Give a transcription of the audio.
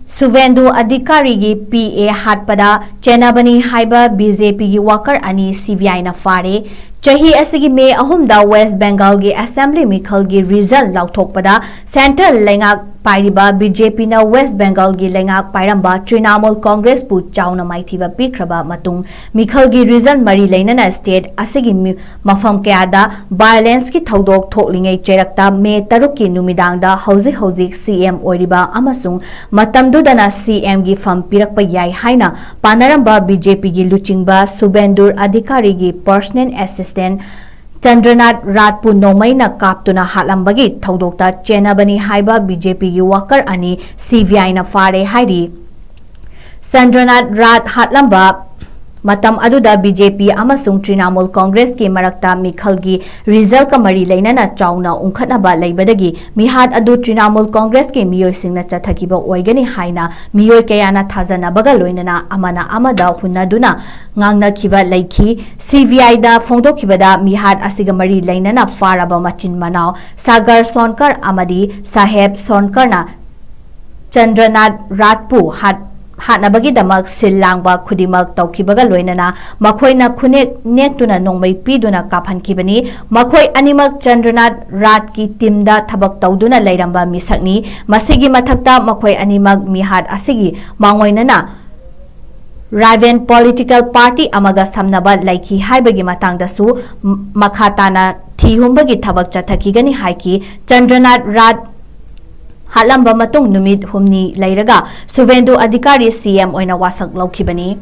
Suvendu Adhikari gi PA Hatpada Chennabani Haiba Bjp gi worker ani CVI na fare chahi asigi May ahumda West Bengal gi Assembly Mikhal gi result lauthokpada Central Lengak Pairiba BJP na West Bengal gi Lengak Pairamba Trinamool Congress pu chauna maithiba pikraba matung Mikhal gi result mari leinana state asigi mafam kayada violence ki thodok thoklingai cherakta May 3 ki numidangda hojik CM oiriba amasung matamdudana CM gi fam pirakpa yai haina panaramba BJP gi luchingba Suvendu Adhikari gi personal assistant Chandranath Ratpu Nomaina Kaptuna Halambagi Thodokta Chennabani Haiba Bjp gi worker ani CVI na fare hairi Chandranath Rat Hatlamba Matam aduda BJP amasung Trinamool Congress ki marakta Mikhal gi result ka mari leinana chauna ungkhatnaba leibadagi mihat adu Trinamool Congress ki miyoi singna chathakiba oigani haina miyoi kayana thajana baga loinana amana amada hunaduna ngangna khiba leikhi CVI da phongdokhibada mihat asiga mari leinana faraba machin manao Sagar Sonkar amadi Saheb Sonkar na Chandranath Ratpu Hatnabagi damak silangba kudimak taukibaga loinana makoina kunek nektuna nongmai piduna kaphankibani makoi animak Chandranath Rat ki timda thabak tauduna leiramba misakni masigi mathakta makoi animak mihat asigi mangoinana Raven political party amaga samnaba laiki haibagi matangdasu makhatana thihumbagi thabak chathakigani haiki Chandranath Rat Halamba matung numit humni lairaga Suvendu Adhikari CM oina wasak laukibani